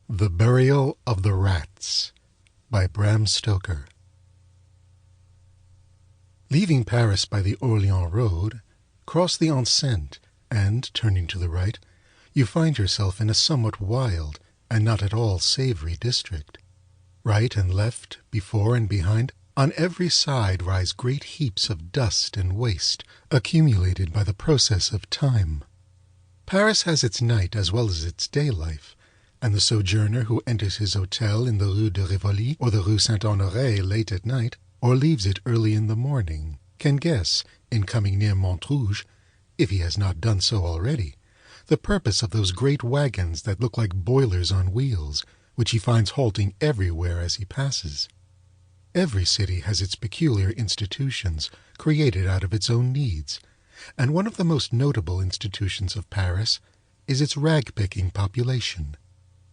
The Burial of the Rats by Bram Stoker. Leaving Paris by the Orléans road, cross the Enceinte, and, turning to the right, you find yourself in a somewhat wild and not at all savory district. Right and left, before and behind, on every side rise great heaps of dust and waste, accumulated by the process of time. Paris has its night as well as its day life, and the sojourner who enters his hotel in the Rue de Rivoli or the Rue Saint-Honoré late at night, or leaves it early in the morning, can guess, in coming near Montrouge, if he has not done so already, the purpose of those great wagons that look like boilers on wheels, which he finds halting everywhere as he passes. Every city has its peculiar institutions, created out of its own needs, and one of the most notable institutions of Paris is its rag-picking population.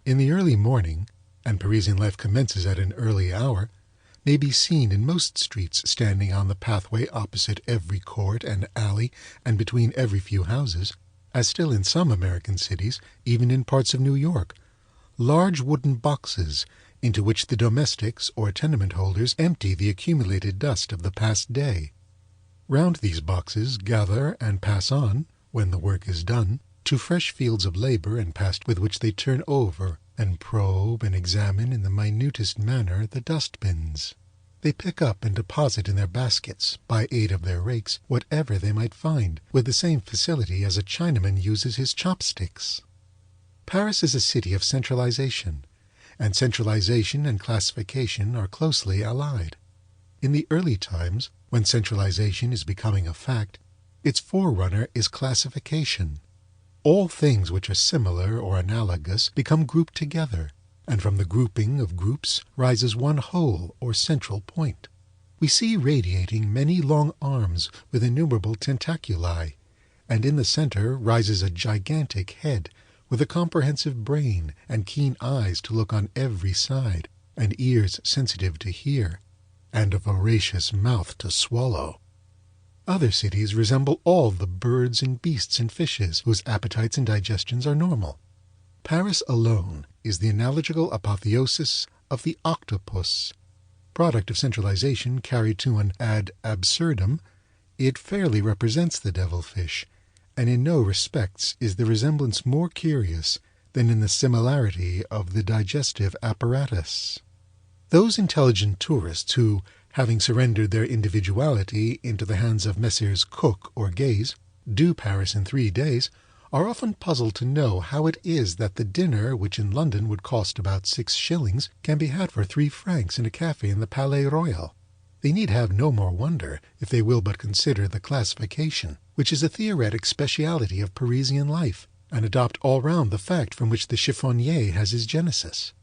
In the early morning, and Parisian life commences at an early hour, may be seen in most streets standing on the pathway opposite every court and alley and between every few houses, as still in some American cities, even in parts of New York, large wooden boxes into which the domestics or tenement holders empty the accumulated dust of the past day. Round these boxes gather and pass on, when the work is done, to fresh fields of labor and past with which they turn over and probe and examine in the minutest manner the dust-bins. They pick up and deposit in their baskets, by aid of their rakes, whatever they might find, with the same facility as a Chinaman uses his chopsticks. Paris is a city of centralization, and centralization and classification are closely allied. In the early times, when centralization is becoming a fact, its forerunner is classification. All things which are similar or analogous become grouped together, and from the grouping of groups rises one whole or central point. We see radiating many long arms with innumerable tentaculi, and in the center rises a gigantic head with a comprehensive brain and keen eyes to look on every side, and ears sensitive to hear, and a voracious mouth to swallow. Other cities resemble all the birds and beasts and fishes whose appetites and digestions are normal. Paris alone is the analogical apotheosis of the octopus. Product of centralization carried to an ad absurdum, it fairly represents the devilfish, and in no respects is the resemblance more curious than in the similarity of the digestive apparatus. Those intelligent tourists who, having surrendered their individuality into the hands of Messrs. Cook or Gaze, do Paris in 3 days, are often puzzled to know how it is that the dinner, which in London would cost about 6 shillings, can be had for 3 francs in a café in the Palais Royal. They need have no more wonder if they will but consider the classification, which is a theoretic speciality of Parisian life, and adopt all round the fact from which the chiffonnier has his genesis.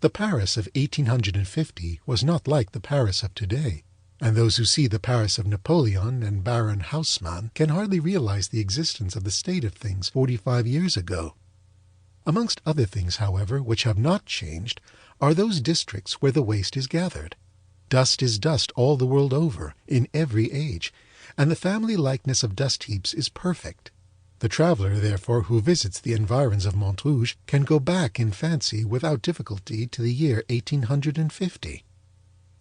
The Paris of 1850 was not like the Paris of today, and those who see the Paris of Napoleon and Baron Haussmann can hardly realize the existence of the state of things 45 years ago. Amongst other things, however, which have not changed, are those districts where the waste is gathered. Dust is dust all the world over, in every age, and the family likeness of dust heaps is perfect. The traveller, therefore, who visits the environs of Montrouge can go back in fancy without difficulty to the year 1850.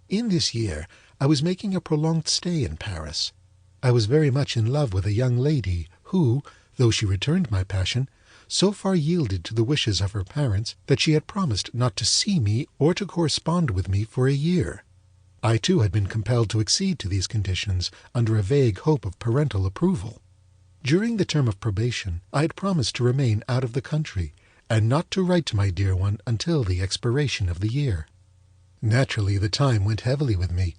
In this year I was making a prolonged stay in Paris. I was very much in love with a young lady who, though she returned my passion, so far yielded to the wishes of her parents that she had promised not to see me or to correspond with me for a year. I too had been compelled to accede to these conditions under a vague hope of parental approval. During the term of probation I had promised to remain out of the country, and not to write to my dear one until the expiration of the year. Naturally the time went heavily with me.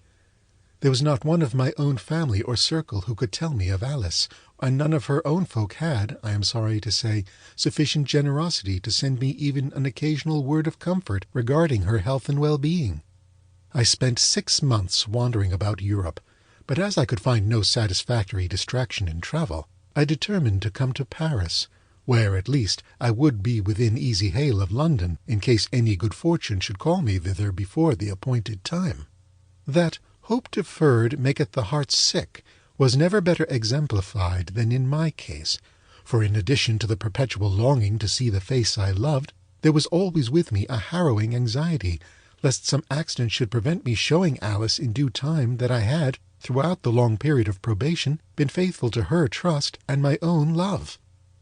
There was not one of my own family or circle who could tell me of Alice, and none of her own folk had, I am sorry to say, sufficient generosity to send me even an occasional word of comfort regarding her health and well-being. I spent 6 months wandering about Europe, but as I could find no satisfactory distraction in travel, I determined to come to Paris, where at least I would be within easy hail of London in case any good fortune should call me thither before the appointed time. That hope deferred maketh the heart sick was never better exemplified than in my case, for in addition to the perpetual longing to see the face I loved, there was always with me a harrowing anxiety lest some accident should prevent me showing Alice in due time that I had, throughout the long period of probation, been faithful to her trust and my own love.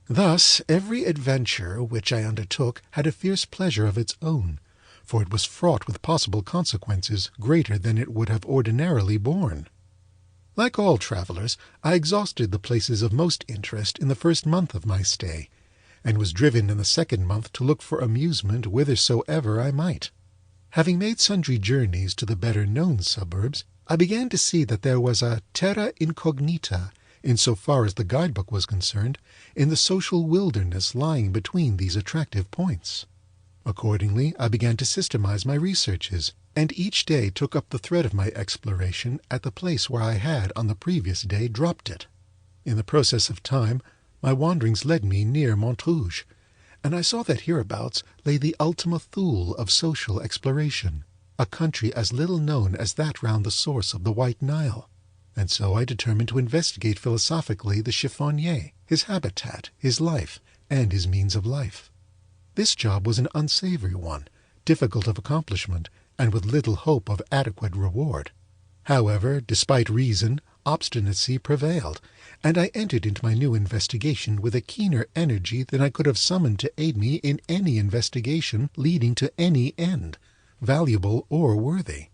Thus every adventure which I undertook had a fierce pleasure of its own, for it was fraught with possible consequences greater than it would have ordinarily borne. Like all travellers, I exhausted the places of most interest in the first month of my stay, and was driven in the second month to look for amusement whithersoever I might. Having made sundry journeys to the better-known suburbs, I began to see that there was a terra incognita, in so far as the guide-book was concerned, in the social wilderness lying between these attractive points. Accordingly, I began to systematize my researches, and each day took up the thread of my exploration at the place where I had on the previous day dropped it. In the process of time, my wanderings led me near Montrouge, and I saw that hereabouts lay the Ultima Thule of social exploration, a country as little known as that round the source of the White Nile. And so I determined to investigate philosophically the chiffonnier, his habitat, his life, and his means of life. This job was an unsavory one, difficult of accomplishment, and with little hope of adequate reward. However, despite reason, obstinacy prevailed, and I entered into my new investigation with a keener energy than I could have summoned to aid me in any investigation leading to any end, valuable or worthy.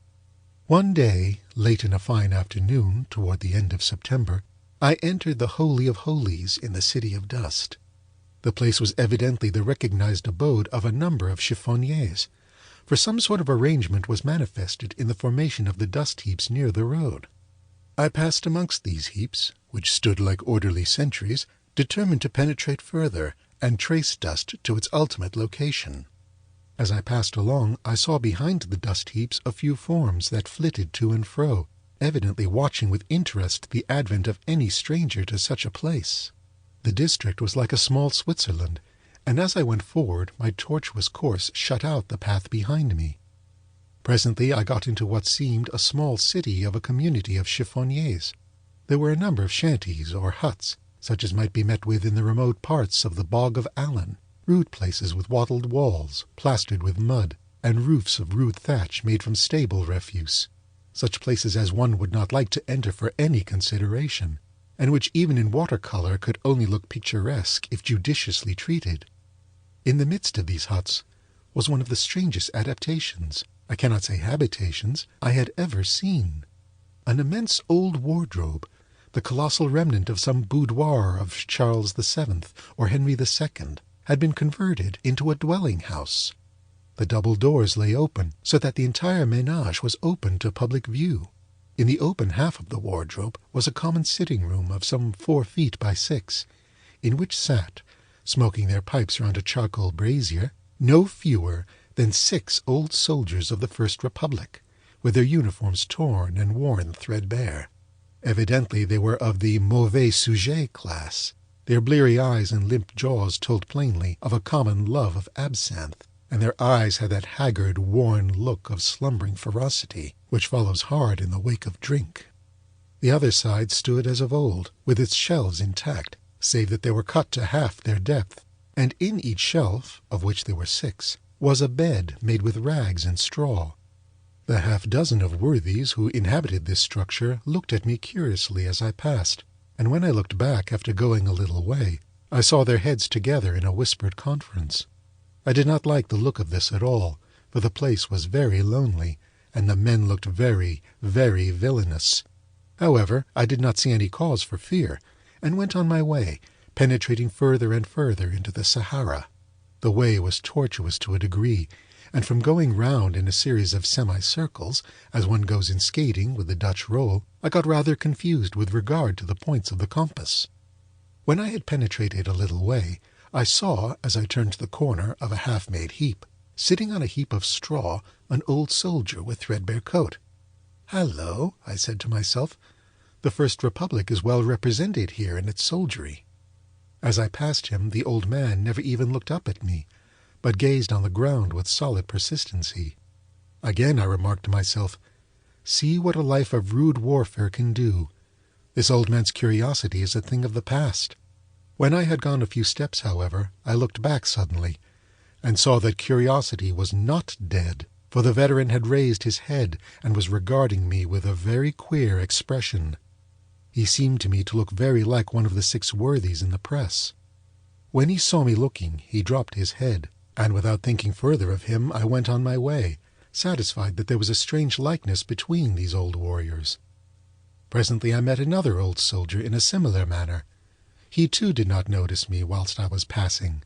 One day, late in a fine afternoon, toward the end of September, I entered the Holy of Holies in the City of Dust. The place was evidently the recognized abode of a number of chiffonniers, for some sort of arrangement was manifested in the formation of the dust heaps near the road. I passed amongst these heaps, which stood like orderly sentries, determined to penetrate further and trace dust to its ultimate location. As I passed along, I saw behind the dust heaps a few forms that flitted to and fro, evidently watching with interest the advent of any stranger to such a place. The district was like a small Switzerland, and as I went forward my tortuous course shut out the path behind me. Presently I got into what seemed a small city of a community of chiffonniers. There were a number of shanties or huts, such as might be met with in the remote parts of the Bog of Allen, rude places with wattled walls, plastered with mud, and roofs of rude thatch made from stable refuse, such places as one would not like to enter for any consideration, and which even in water-color could only look picturesque if judiciously treated. In the midst of these huts was one of the strangest adaptations, I cannot say habitations, I had ever seen. An immense old wardrobe, the colossal remnant of some boudoir of Charles VII. Or Henry II., had been converted into a dwelling-house. The double doors lay open, so that the entire ménage was open to public view. In the open half of the wardrobe was a common sitting-room of some 4 feet by 6, in which sat, smoking their pipes round a charcoal brazier, no fewer than 6 old soldiers of the First Republic, with their uniforms torn and worn threadbare. Evidently they were of the mauvais sujet class. Their bleary eyes and limp jaws told plainly of a common love of absinthe, and their eyes had that haggard, worn look of slumbering ferocity which follows hard in the wake of drink. The other side stood as of old, with its shelves intact, save that they were cut to half their depth, and in each shelf, of which there were 6, was a bed made with rags and straw. The half-dozen of worthies who inhabited this structure looked at me curiously as I passed, and when I looked back after going a little way, I saw their heads together in a whispered conference. I did not like the look of this at all, for the place was very lonely, and the men looked very, very villainous. However, I did not see any cause for fear, and went on my way, penetrating further and further into the Sahara. The way was tortuous to a degree, and from going round in a series of semicircles, as one goes in skating with the Dutch roll, I got rather confused with regard to the points of the compass. When I had penetrated a little way, I saw, as I turned to the corner of a half-made heap, sitting on a heap of straw, an old soldier with threadbare coat. "Hallo," I said to myself, "the First Republic is well represented here in its soldiery." As I passed him, the old man never even looked up at me, but gazed on the ground with solid persistency. Again I remarked to myself, "See what a life of rude warfare can do. This old man's curiosity is a thing of the past. When I had gone a few steps, however, I looked back suddenly, and saw that curiosity was not dead, for the veteran had raised his head and was regarding me with a very queer expression. He seemed to me to look very like one of the 6 worthies in the press. When he saw me looking, he dropped his head, and without thinking further of him, I went on my way, satisfied that there was a strange likeness between these old warriors. Presently I met another old soldier in a similar manner. He too did not notice me whilst I was passing.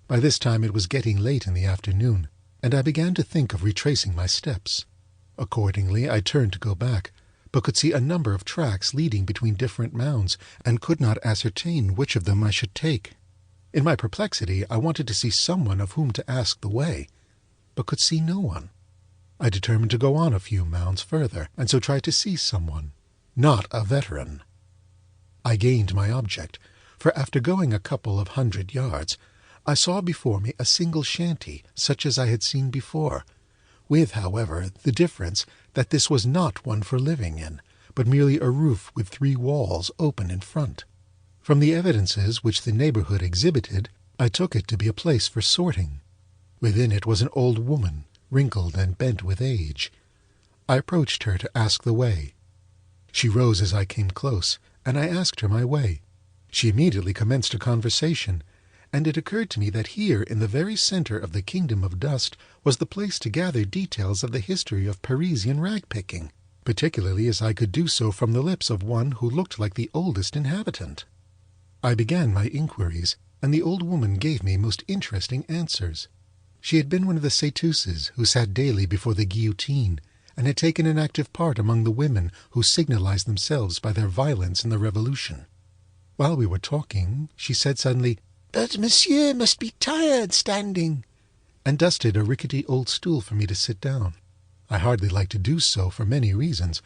By this time it was getting late in the afternoon, and I began to think of retracing my steps. Accordingly I turned to go back, but could see a number of tracks leading between different mounds, and could not ascertain which of them I should take. In my perplexity I wanted to see someone of whom to ask the way, but could see no one. I determined to go on a few mounds further, and so tried to see someone, not a veteran. I gained my object, for after going a couple of 100 yards, I saw before me a single shanty, such as I had seen before, with, however, the difference that this was not one for living in, but merely a roof with 3 walls open in front. From the evidences which the neighborhood exhibited, I took it to be a place for sorting. Within it was an old woman, wrinkled and bent with age. I approached her to ask the way. She rose as I came close, and I asked her my way. She immediately commenced a conversation, and it occurred to me that here in the very center of the kingdom of dust was the place to gather details of the history of Parisian rag-picking, particularly as I could do so from the lips of one who looked like the oldest inhabitant. I began my inquiries, and the old woman gave me most interesting answers. She had been one of the Sétousses who sat daily before the guillotine, and had taken an active part among the women who signalized themselves by their violence in the Revolution. While we were talking, she said suddenly, "But monsieur must be tired standing," and dusted a rickety old stool for me to sit down. I hardly liked to do so for many reasons,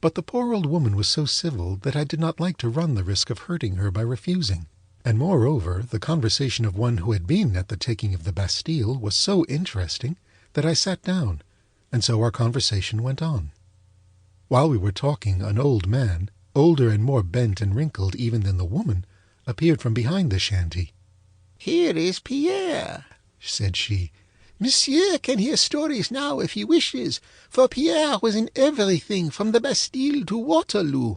but the poor old woman was so civil that I did not like to run the risk of hurting her by refusing. And moreover, the conversation of one who had been at the taking of the Bastille was so interesting that I sat down, and so our conversation went on. While we were talking, an old man, older and more bent and wrinkled even than the woman, appeared from behind the shanty. "Here is Pierre," said she. "Monsieur can hear stories now if he wishes, for Pierre was in everything from the Bastille to Waterloo."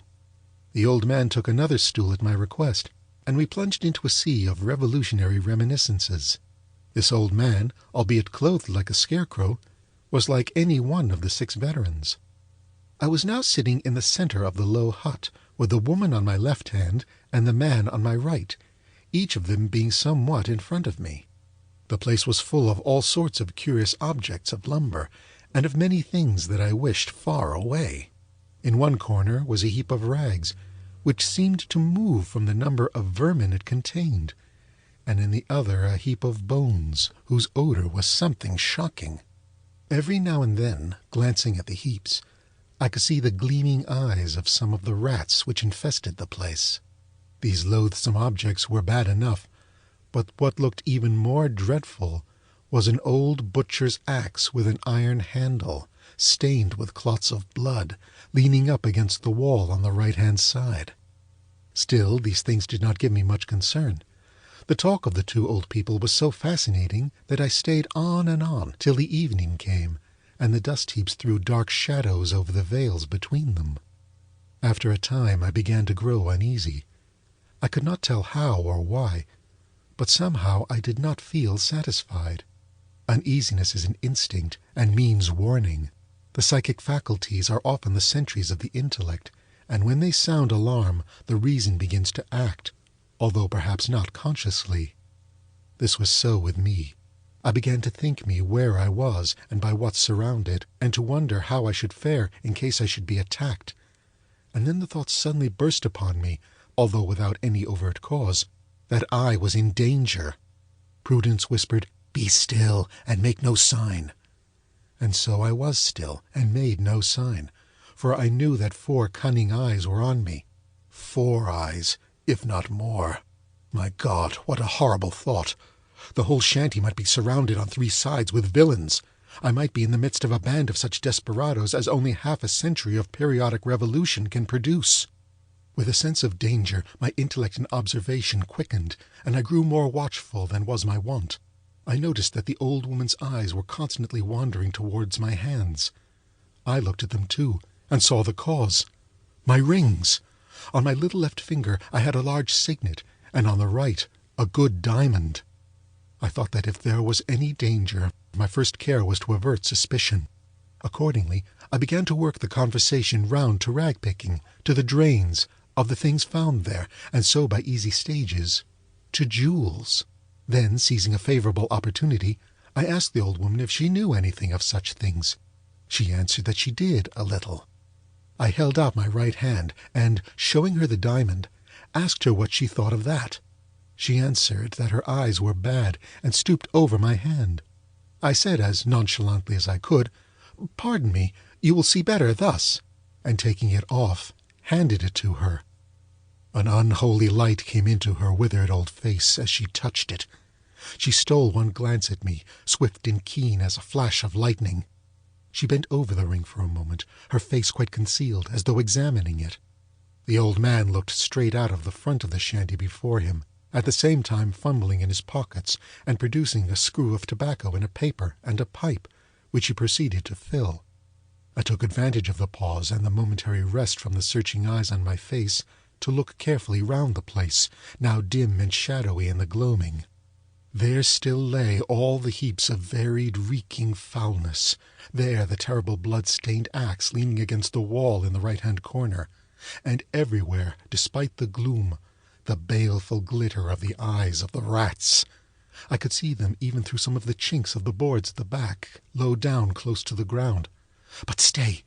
The old man took another stool at my request, and we plunged into a sea of revolutionary reminiscences. This old man, albeit clothed like a scarecrow, was like any one of the 6 veterans. I was now sitting in the center of the low hut, with the woman on my left hand and the man on my right, each of them being somewhat in front of me. The place was full of all sorts of curious objects of lumber, and of many things that I wished far away. In one corner was a heap of rags, which seemed to move from the number of vermin it contained, and in the other a heap of bones, whose odor was something shocking. Every now and then, glancing at the heaps, I could see the gleaming eyes of some of the rats which infested the place. These loathsome objects were bad enough, but what looked even more dreadful was an old butcher's axe with an iron handle, stained with clots of blood, leaning up against the wall on the right-hand side. Still, these things did not give me much concern. The talk of the 2 old people was so fascinating that I stayed on and on till the evening came, and the dust heaps threw dark shadows over the vales between them. After a time I began to grow uneasy. I could not tell how or why, but somehow I did not feel satisfied. Uneasiness is an instinct and means warning. The psychic faculties are often the sentries of the intellect, and when they sound alarm, the reason begins to act, although perhaps not consciously. This was so with me. I began to think me where I was and by what surrounded, and to wonder how I should fare in case I should be attacked. And then the thought suddenly burst upon me, although without any overt cause, that I was in danger. Prudence whispered, "Be still and make no sign." And so I was still and made no sign, for I knew that 4 cunning eyes were on me. 4 eyes, if not more. My God, what a horrible thought! The whole shanty might be surrounded on 3 sides with villains. I might be in the midst of a band of such desperadoes as only half a century of periodic revolution can produce. With a sense of danger, my intellect and observation quickened, and I grew more watchful than was my wont. I noticed that the old woman's eyes were constantly wandering towards my hands. I looked at them too, and saw the cause. My rings! On my little left finger I had a large signet, and on the right a good diamond. I thought that if there was any danger, my first care was to avert suspicion. Accordingly, I began to work the conversation round to rag-picking, to the drains, of the things found there, and so by easy stages, to jewels. Then, seizing a favorable opportunity, I asked the old woman if she knew anything of such things. She answered that she did a little. I held out my right hand, and, showing her the diamond, asked her what she thought of that. She answered that her eyes were bad, and stooped over my hand. I said as nonchalantly as I could, "Pardon me, you will see better thus," and taking it off, handed it to her. An unholy light came into her withered old face as she touched it. She stole one glance at me, swift and keen as a flash of lightning. She bent over the ring for a moment, her face quite concealed, as though examining it. The old man looked straight out of the front of the shanty before him, at the same time fumbling in his pockets and producing a screw of tobacco in a paper and a pipe, which he proceeded to fill. I took advantage of the pause and the momentary rest from the searching eyes on my face to look carefully round the place, now dim and shadowy in the gloaming. There still lay all the heaps of varied reeking foulness, there the terrible blood-stained axe leaning against the wall in the right-hand corner, and everywhere, despite the gloom, the baleful glitter of the eyes of the rats. I could see them even through some of the chinks of the boards at the back, low down close to the ground. But stay!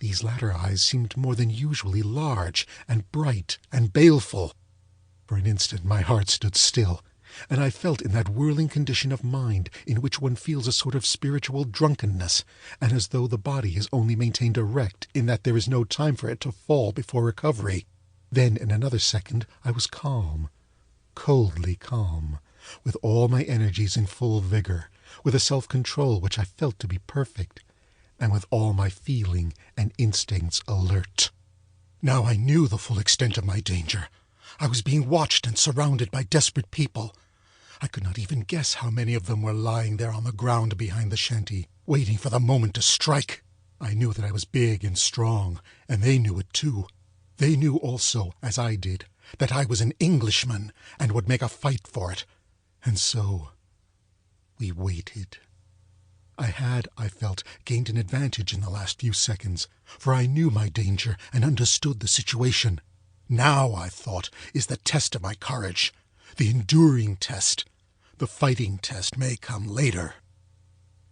These latter eyes seemed more than usually large and bright and baleful. For an instant my heart stood still, and I felt in that whirling condition of mind in which one feels a sort of spiritual drunkenness, and as though the body is only maintained erect in that there is no time for it to fall before recovery. Then in another second I was calm, coldly calm, with all my energies in full vigor, with a self-control which I felt to be perfect, and with all my feeling and instincts alert. Now I knew the full extent of my danger. I was being watched and surrounded by desperate people. I could not even guess how many of them were lying there on the ground behind the shanty, waiting for the moment to strike. I knew that I was big and strong, and they knew it too. They knew also, as I did, that I was an Englishman and would make a fight for it. And so we waited. I had, I felt, gained an advantage in the last few seconds, for I knew my danger and understood the situation. Now, I thought, is the test of my courage, the enduring test. The fighting test may come later.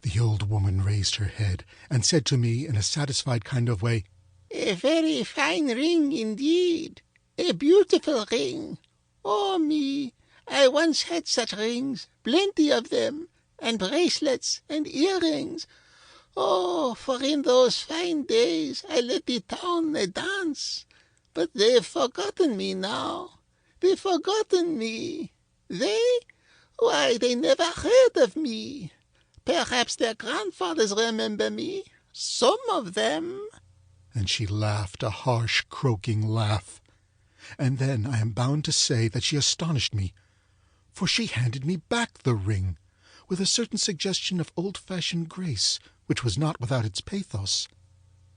The old woman raised her head and said to me in a satisfied kind of way, "A very fine ring indeed. A beautiful ring. Oh me, I once had such rings, plenty of them, and bracelets and earrings. Oh, for in those fine days I led the town a dance. But they've forgotten me now. They've forgotten me. They? Why, they never heard of me. Perhaps their grandfathers remember me. Some of them." And she laughed a harsh, croaking laugh. And then I am bound to say that she astonished me, for she handed me back the ring, with a certain suggestion of old-fashioned grace, which was not without its pathos.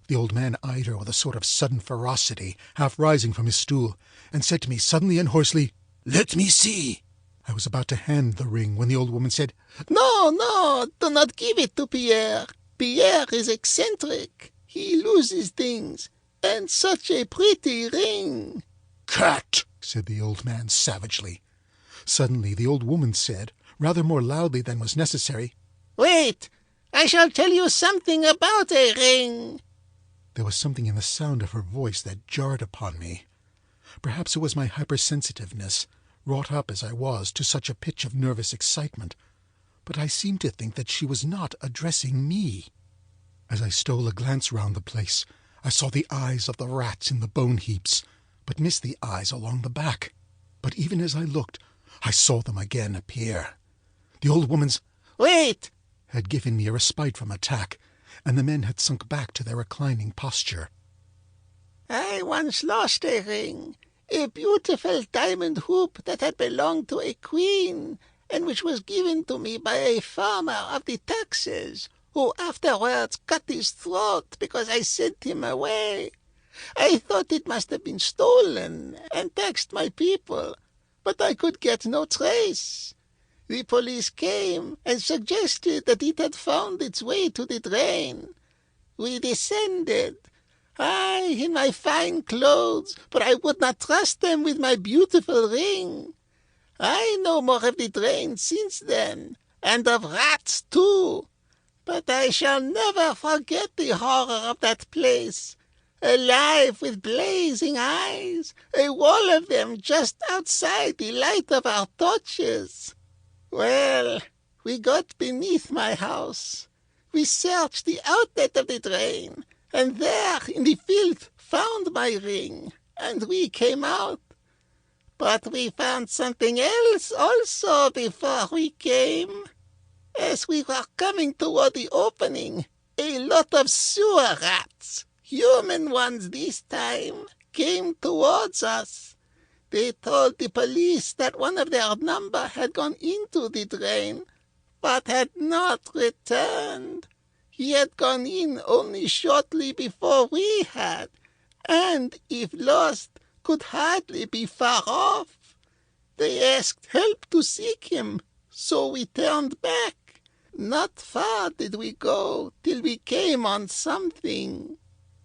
The old man eyed her with a sort of sudden ferocity, half rising from his stool, and said to me suddenly and hoarsely, "Let me see." I was about to hand the ring when the old woman said, "No, no, do not give it to Pierre. Pierre is eccentric. He loses things. And such a pretty ring." "Cat!" said the old man savagely. Suddenly the old woman said, rather more loudly than was necessary, "Wait! I shall tell you something about a ring." There was something in the sound of her voice that jarred upon me. Perhaps it was my hypersensitiveness, wrought up as I was to such a pitch of nervous excitement, but I seemed to think that she was not addressing me. As I stole a glance round the place, I saw the eyes of the rats in the bone heaps, but missed the eyes along the back. But even as I looked, I saw them again appear. The old woman's "Wait!" had given me a respite from attack, and the men had sunk back to their reclining posture. I once lost a ring, a beautiful diamond hoop that had belonged to a queen, and which was given to me by a farmer of the taxes, who afterwards cut his throat because I sent him away. I thought it must have been stolen, and taxed my people, but I could get no trace. The police came and suggested that it had found its way to the drain. We descended, I in my fine clothes, but I would not trust them with my beautiful ring. I know more of the drain since then, and of rats too, but I shall never forget the horror of that place. Alive with blazing eyes, a wall of them just outside the light of our torches. Well, we got beneath my house. We searched the outlet of the drain, and there in the filth found my ring, and we came out. But we found something else also before we came. As we were coming toward the opening, a lot of sewer rats, human ones this time, came towards us. They told the police that one of their number had gone into the drain, but had not returned. He had gone in only shortly before we had, and, if lost, could hardly be far off. They asked help to seek him, so we turned back. Not far did we go till we came on something.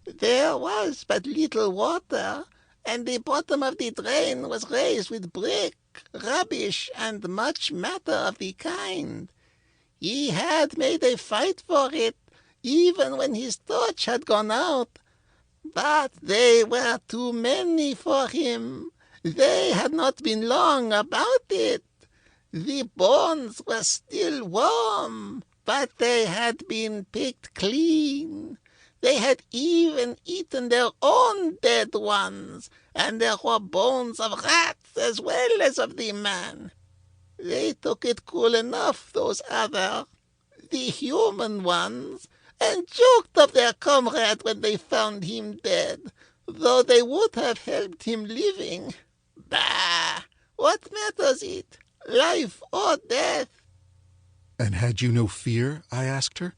There was but little water, and the bottom of the drain was raised with brick, rubbish, and much matter of the kind. He had made a fight for it, even when his torch had gone out. But they were too many for him. They had not been long about it. The bones were still warm, but they had been picked clean. They had even eaten their own dead ones, and there were bones of rats as well as of the man. They took it cool enough, those other, the human ones, and joked of their comrade when they found him dead, though they would have helped him living. Bah! What matters it? Life or death? And had you no fear? I asked her.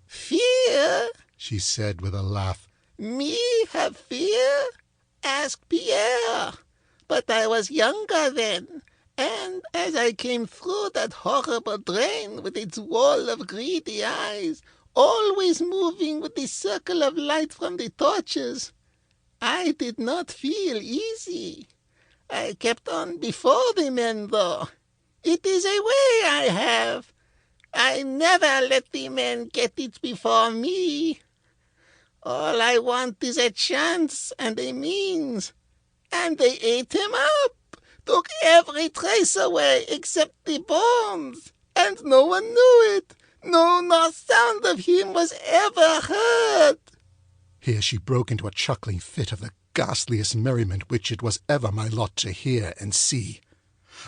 Fear? She said with a laugh. Me have fear? Ask Pierre. But I was younger then, and as I came through that horrible drain with its wall of greedy eyes, always moving with the circle of light from the torches, I did not feel easy. I kept on before the men, though. It is a way I have. I never let the men get it before me. All I want is a chance and a means. And they ate him up, took every trace away except the bones, and no one knew it. No, nor sound of him was ever heard. Here she broke into a chuckling fit of the ghastliest merriment which it was ever my lot to hear and see.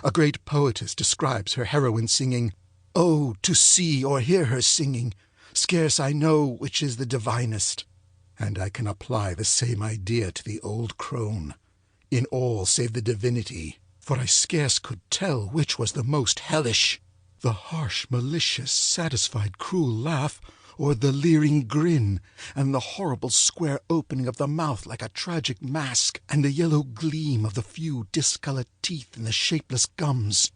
A great poetess describes her heroine singing, "Oh, to see or hear her singing, scarce I know which is the divinest." And I can apply the same idea to the old crone, in all save the divinity, for I scarce could tell which was the most hellish, the harsh, malicious, satisfied, cruel laugh, or the leering grin, and the horrible square opening of the mouth like a tragic mask, and the yellow gleam of the few discoloured teeth in the shapeless gums.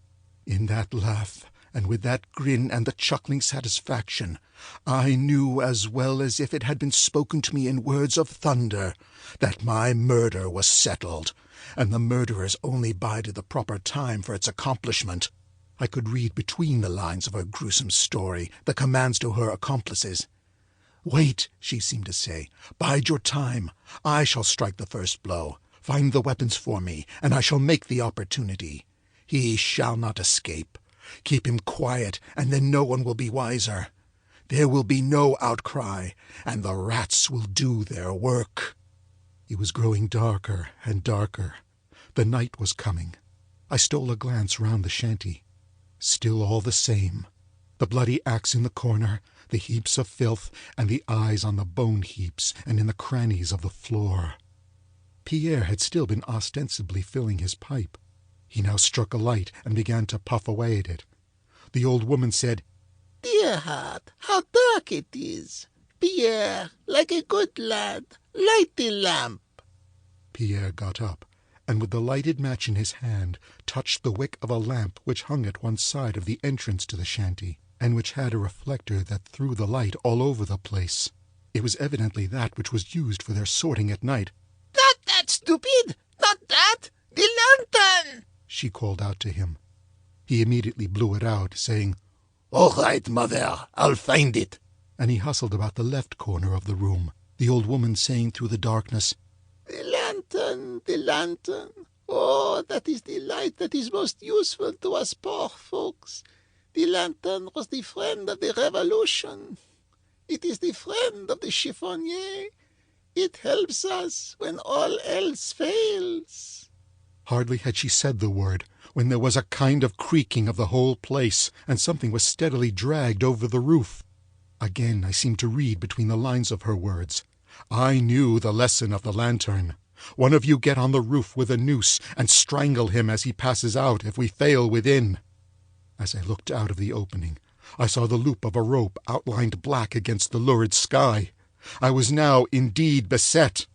In that laugh, and with that grin and the chuckling satisfaction, I knew as well as if it had been spoken to me in words of thunder, that my murder was settled, and the murderers only bided the proper time for its accomplishment. I could read between the lines of her gruesome story the commands to her accomplices. "Wait," she seemed to say, "bide your time. I shall strike the first blow. Find the weapons for me, and I shall make the opportunity. He shall not escape. Keep him quiet, and then no one will be wiser. There will be no outcry, and the rats will do their work." It was growing darker and darker. The night was coming. I stole a glance round the shanty. Still all the same. The bloody axe in the corner, the heaps of filth, and the eyes on the bone heaps and in the crannies of the floor. Pierre had still been ostensibly filling his pipe. He now struck a light and began to puff away at it. The old woman said, "Dear heart, how dark it is! Pierre, like a good lad, light the lamp." Pierre got up, and with the lighted match in his hand, touched the wick of a lamp which hung at one side of the entrance to the shanty, and which had a reflector that threw the light all over the place. It was evidently that which was used for their sorting at night. "Not that, stupid! Not that! The lantern!" she called out to him. He immediately blew it out, saying, "All right, mother, I'll find it." And he hustled about the left corner of the room, the old woman saying through the darkness, "The lantern, the lantern. Oh, that is the light that is most useful to us poor folks. The lantern was the friend of the Revolution. It is the friend of the chiffonnier. It helps us when all else fails." Hardly had she said the word when there was a kind of creaking of the whole place, and something was steadily dragged over the roof. Again I seemed to read between the lines of her words. I knew the lesson of the lantern. One of you get on the roof with a noose and strangle him as he passes out if we fail within. As I looked out of the opening, I saw the loop of a rope outlined black against the lurid sky. I was now indeed beset.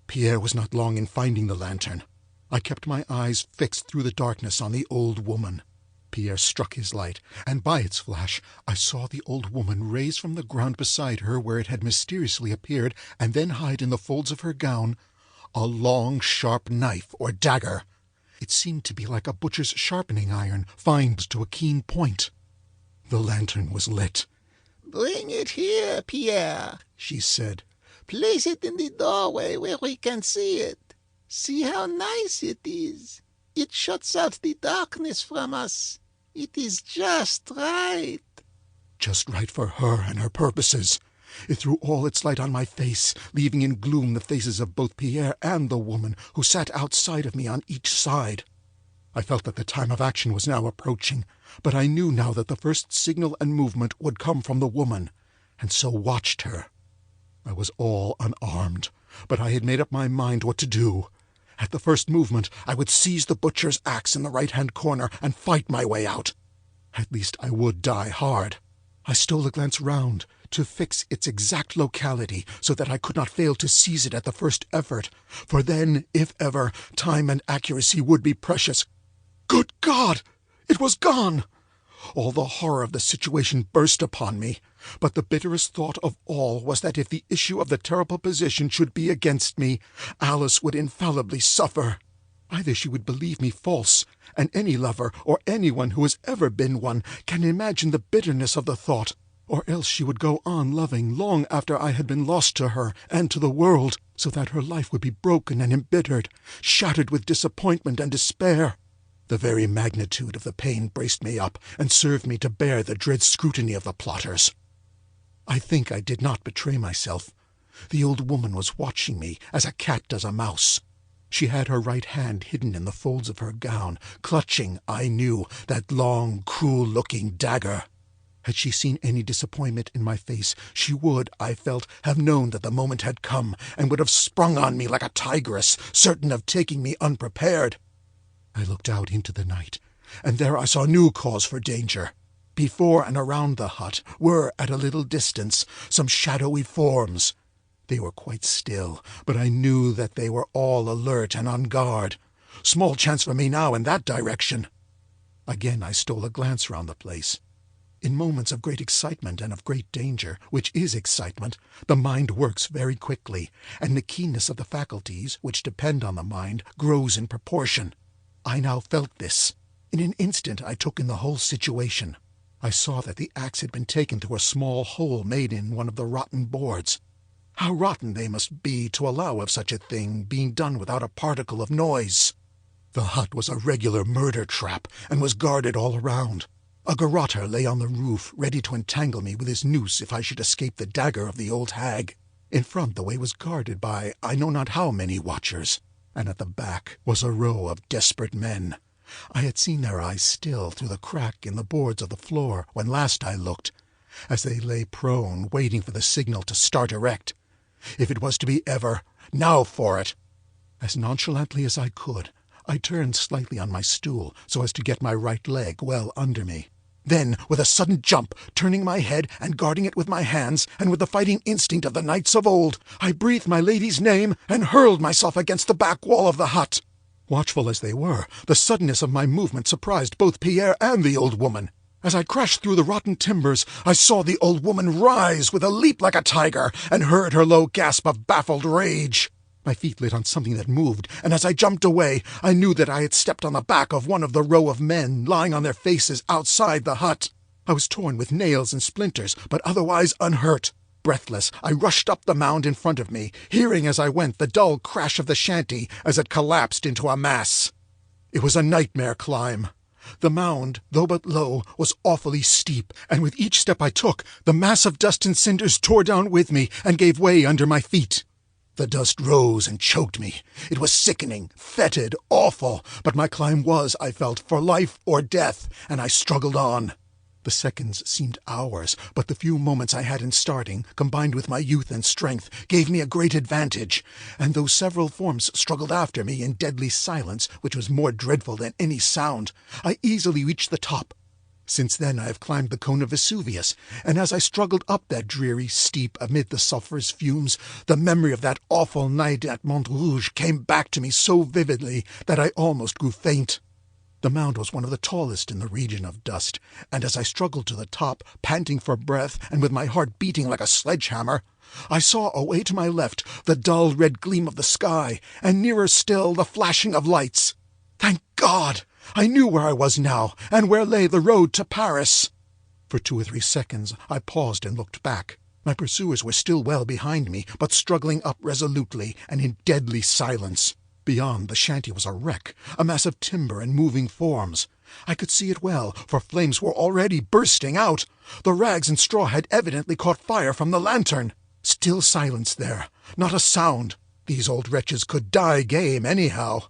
Pierre was not long in finding the lantern. I kept my eyes fixed through the darkness on the old woman. Pierre struck his light, and by its flash I saw the old woman raise from the ground beside her where it had mysteriously appeared, and then hide in the folds of her gown, a long, sharp knife or dagger. It seemed to be like a butcher's sharpening iron, fined to a keen point. The lantern was lit. "Bring it here, Pierre," she said. "Place it in the doorway where we can see it. See how nice it is. It shuts out the darkness from us. It is just right." Just right for her and her purposes. It threw all its light on my face, leaving in gloom the faces of both Pierre and the woman who sat outside of me on each side. I felt that the time of action was now approaching, but I knew now that the first signal and movement would come from the woman, and so watched her. I was all unarmed, but I had made up my mind what to do. At the first movement, I would seize the butcher's axe in the right-hand corner and fight my way out. At least I would die hard. I stole a glance round to fix its exact locality so that I could not fail to seize it at the first effort, for then, if ever, time and accuracy would be precious. Good God! It was gone! All the horror of the situation burst upon me, but the bitterest thought of all was that if the issue of the terrible position should be against me, Alice would infallibly suffer. Either she would believe me false, and any lover or anyone who has ever been one can imagine the bitterness of the thought, or else she would go on loving long after I had been lost to her and to the world, so that her life would be broken and embittered, shattered with disappointment and despair. The very magnitude of the pain braced me up and served me to bear the dread scrutiny of the plotters. I think I did not betray myself. The old woman was watching me as a cat does a mouse. She had her right hand hidden in the folds of her gown, clutching, I knew, that long, cruel-looking dagger. Had she seen any disappointment in my face, she would, I felt, have known that the moment had come, and would have sprung on me like a tigress, certain of taking me unprepared. I looked out into the night, and there I saw new cause for danger. Before and around the hut were, at a little distance, some shadowy forms. They were quite still, but I knew that they were all alert and on guard. Small chance for me now in that direction. Again I stole a glance round the place. In moments of great excitement and of great danger, which is excitement, the mind works very quickly, and the keenness of the faculties, which depend on the mind, grows in proportion. I now felt this. In an instant I took in the whole situation. I saw that the axe had been taken through a small hole made in one of the rotten boards. How rotten they must be to allow of such a thing being done without a particle of noise. The hut was a regular murder trap, and was guarded all around. A garrotter lay on the roof, ready to entangle me with his noose if I should escape the dagger of the old hag. In front the way was guarded by I know not how many watchers, and at the back was a row of desperate men. I had seen their eyes still through the crack in the boards of the floor when last I looked, as they lay prone, waiting for the signal to start erect. If it was to be ever, now for it! As nonchalantly as I could, I turned slightly on my stool so as to get my right leg well under me. Then, with a sudden jump, turning my head and guarding it with my hands, and with the fighting instinct of the knights of old, I breathed my lady's name and hurled myself against the back wall of the hut. Watchful as they were, the suddenness of my movement surprised both Pierre and the old woman. As I crashed through the rotten timbers, I saw the old woman rise with a leap like a tiger, and heard her low gasp of baffled rage. My feet lit on something that moved, and as I jumped away, I knew that I had stepped on the back of one of the row of men lying on their faces outside the hut. I was torn with nails and splinters, but otherwise unhurt. Breathless, I rushed up the mound in front of me, hearing as I went the dull crash of the shanty as it collapsed into a mass. It was a nightmare climb. The mound, though but low, was awfully steep, and with each step I took, the mass of dust and cinders tore down with me and gave way under my feet. The dust rose and choked me. It was sickening, fetid, awful, but my climb was, I felt, for life or death, and I struggled on. The seconds seemed hours, but the few moments I had in starting, combined with my youth and strength, gave me a great advantage, and though several forms struggled after me in deadly silence, which was more dreadful than any sound, I easily reached the top. Since then I have climbed the cone of Vesuvius, and as I struggled up that dreary steep amid the sulphurous fumes, the memory of that awful night at Montrouge came back to me so vividly that I almost grew faint. The mound was one of the tallest in the region of dust, and as I struggled to the top, panting for breath and with my heart beating like a sledgehammer, I saw away to my left the dull red gleam of the sky, and nearer still the flashing of lights. Thank God! I knew where I was now, and where lay the road to Paris. For 2 or 3 seconds I paused and looked back. My pursuers were still well behind me, but struggling up resolutely and in deadly silence. Beyond, the shanty was a wreck, a mass of timber and moving forms. I could see it well, for flames were already bursting out. The rags and straw had evidently caught fire from the lantern. Still silence there, not a sound. These old wretches could die game anyhow.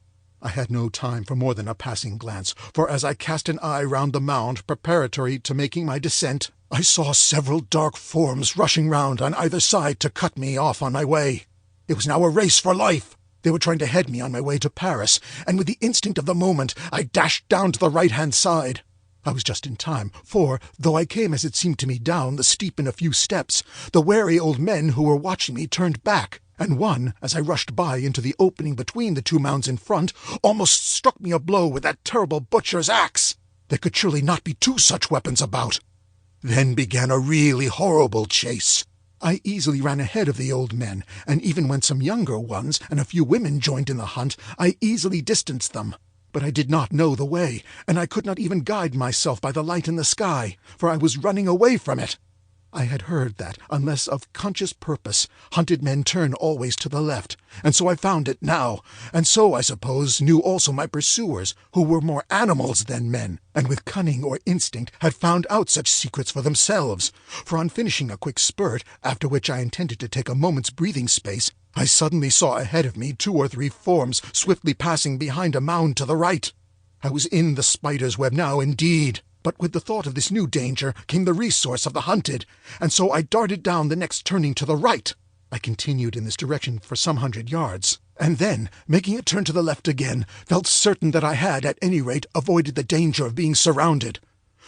I had no time for more than a passing glance, for as I cast an eye round the mound preparatory to making my descent, I saw several dark forms rushing round on either side to cut me off on my way. It was now a race for life. They were trying to head me on my way to Paris, and with the instinct of the moment, I dashed down to the right-hand side. I was just in time, for, though I came as it seemed to me down the steep in a few steps, the wary old men who were watching me turned back, and one, as I rushed by into the opening between the 2 mounds in front, almost struck me a blow with that terrible butcher's axe. There could surely not be 2 such weapons about. Then began a really horrible chase. I easily ran ahead of the old men, and even when some younger ones and a few women joined in the hunt, I easily distanced them. But I did not know the way, and I could not even guide myself by the light in the sky, for I was running away from it. I had heard that, unless of conscious purpose, hunted men turn always to the left, and so I found it now, and so, I suppose, knew also my pursuers, who were more animals than men, and with cunning or instinct had found out such secrets for themselves, for on finishing a quick spurt, after which I intended to take a moment's breathing space, I suddenly saw ahead of me 2 or 3 forms swiftly passing behind a mound to the right. I was in the spider's web now indeed. But with the thought of this new danger came the resource of the hunted, and so I darted down the next turning to the right. I continued in this direction for some 100 yards, and then, making a turn to the left again, felt certain that I had, at any rate, avoided the danger of being surrounded.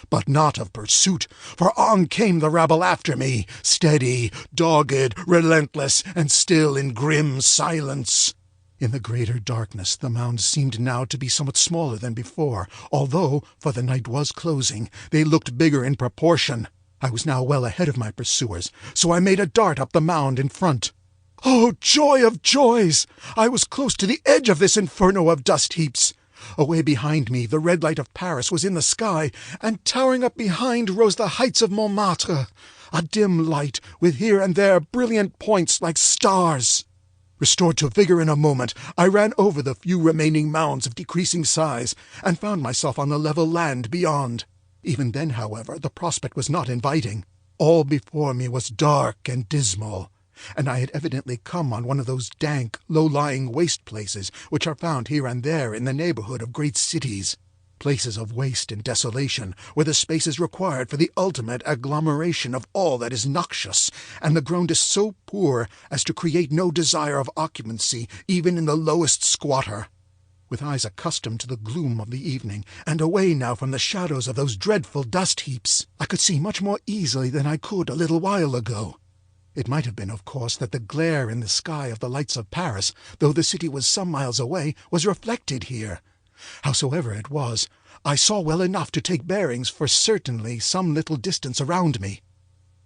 But not of pursuit, for on came the rabble after me, steady, dogged, relentless, and still in grim silence. In the greater darkness the mounds seemed now to be somewhat smaller than before, although, for the night was closing, they looked bigger in proportion. I was now well ahead of my pursuers, so I made a dart up the mound in front. Oh, joy of joys! I was close to the edge of this inferno of dust heaps. Away behind me the red light of Paris was in the sky, and towering up behind rose the heights of Montmartre, a dim light, with here and there brilliant points like stars. Restored to vigor in a moment, I ran over the few remaining mounds of decreasing size, and found myself on the level land beyond. Even then, however, the prospect was not inviting. All before me was dark and dismal, and I had evidently come on one of those dank, low-lying waste places which are found here and there in the neighborhood of great cities. Places of waste and desolation were the spaces required for the ultimate agglomeration of all that is noxious, and the ground is so poor as to create no desire of occupancy even in the lowest squatter. With eyes accustomed to the gloom of the evening, and away now from the shadows of those dreadful dust heaps, I could see much more easily than I could a little while ago. It might have been, of course, that the glare in the sky of the lights of Paris, though the city was some miles away, was reflected here. Howsoever it was, I saw well enough to take bearings for certainly some little distance around me.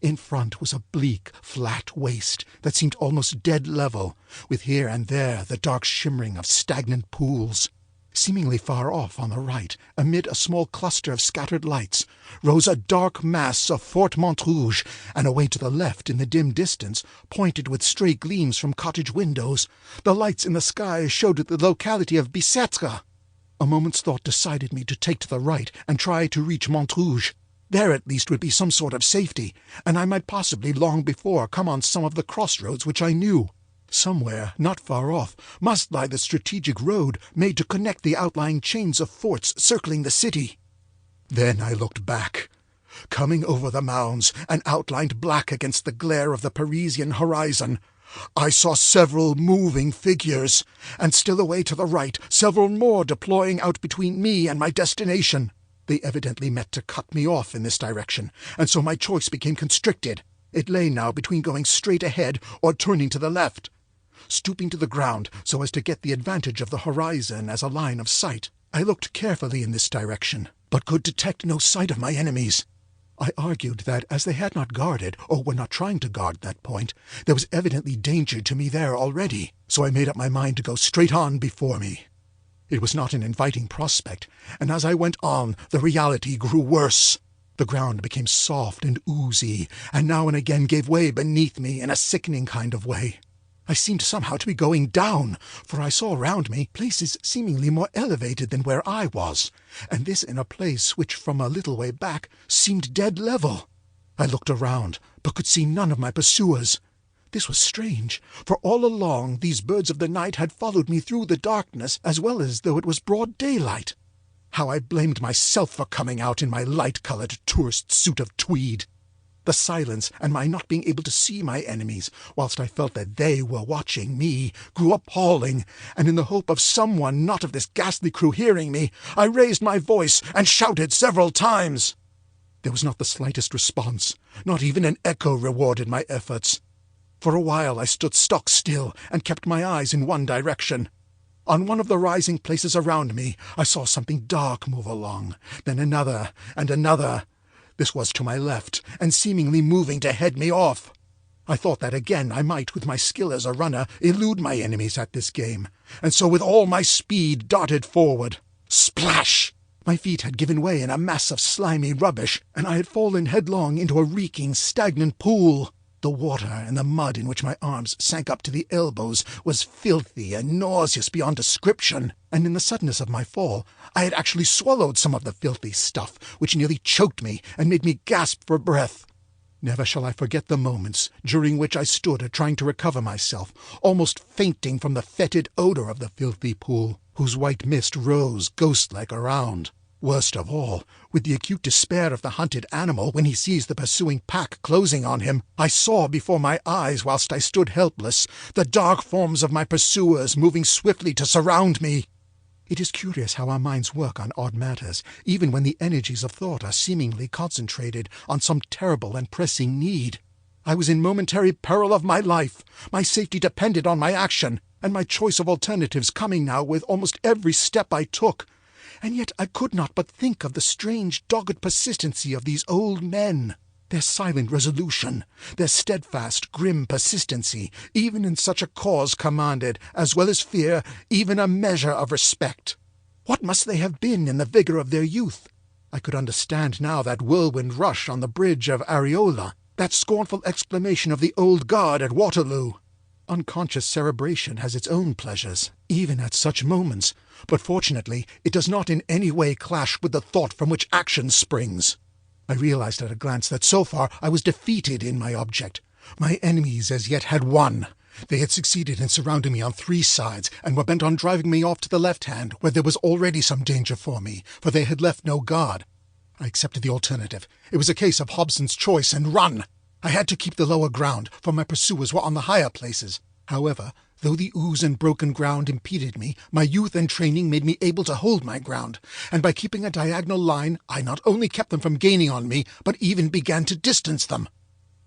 In front was a bleak, flat waste that seemed almost dead level, with here and there the dark shimmering of stagnant pools. Seemingly far off on the right, amid a small cluster of scattered lights, rose a dark mass of Fort Montrouge, and away to the left in the dim distance, pointed with stray gleams from cottage windows, the lights in the sky showed the locality of Bicêtre. A moment's thought decided me to take to the right and try to reach Montrouge. There at least would be some sort of safety, and I might possibly long before come on some of the crossroads which I knew. Somewhere, not far off, must lie the strategic road made to connect the outlying chains of forts circling the city. Then I looked back. Coming over the mounds and outlined black against the glare of the Parisian horizon, I saw several moving figures, and still away to the right, several more deploying out between me and my destination. They evidently meant to cut me off in this direction, and so my choice became constricted. It lay now between going straight ahead or turning to the left. Stooping to the ground so as to get the advantage of the horizon as a line of sight, I looked carefully in this direction, but could detect no sight of my enemies. I argued that as they had not guarded, or were not trying to guard that point, there was evidently danger to me there already, so I made up my mind to go straight on before me. It was not an inviting prospect, and as I went on, the reality grew worse. The ground became soft and oozy, and now and again gave way beneath me in a sickening kind of way. I seemed somehow to be going down, for I saw around me places seemingly more elevated than where I was, and this in a place which from a little way back seemed dead level. I looked around, but could see none of my pursuers. This was strange, for all along these birds of the night had followed me through the darkness as well as though it was broad daylight. How I blamed myself for coming out in my light-coloured tourist suit of tweed. The silence and my not being able to see my enemies, whilst I felt that they were watching me, grew appalling, and in the hope of someone not of this ghastly crew hearing me, I raised my voice and shouted several times. There was not the slightest response, not even an echo rewarded my efforts. For a while I stood stock still and kept my eyes in one direction. On one of the rising places around me, I saw something dark move along, then another and another. This was to my left, and seemingly moving to head me off. I thought that again I might, with my skill as a runner, elude my enemies at this game, and so with all my speed darted forward. Splash! My feet had given way in a mass of slimy rubbish, and I had fallen headlong into a reeking, stagnant pool. The water and the mud in which my arms sank up to the elbows was filthy and nauseous beyond description, and in the suddenness of my fall I had actually swallowed some of the filthy stuff, which nearly choked me and made me gasp for breath. Never shall I forget the moments during which I stood trying to recover myself, almost fainting from the fetid odour of the filthy pool, whose white mist rose ghost-like around. Worst of all, with the acute despair of the hunted animal when he sees the pursuing pack closing on him, I saw before my eyes, whilst I stood helpless, the dark forms of my pursuers moving swiftly to surround me. It is curious how our minds work on odd matters, even when the energies of thought are seemingly concentrated on some terrible and pressing need. I was in momentary peril of my life. My safety depended on my action, and my choice of alternatives coming now with almost every step I took. And yet I could not but think of the strange, dogged persistency of these old men, their silent resolution, their steadfast, grim persistency, even in such a cause commanded, as well as fear, even a measure of respect. What must they have been in the vigour of their youth? I could understand now that whirlwind rush on the bridge of Areola, that scornful exclamation of the old guard at Waterloo. Unconscious cerebration has its own pleasures, even at such moments, but fortunately it does not in any way clash with the thought from which action springs. I realized at a glance that so far I was defeated in my object. My enemies as yet had won, They had succeeded in surrounding me on 3 sides, and were bent on driving me off to the left hand, where there was already some danger for me, for they had left no guard. I accepted the alternative. It was a case of Hobson's choice and run. I had to keep the lower ground, for my pursuers were on the higher places. However, though the ooze and broken ground impeded me, my youth and training made me able to hold my ground, and by keeping a diagonal line, I not only kept them from gaining on me, but even began to distance them.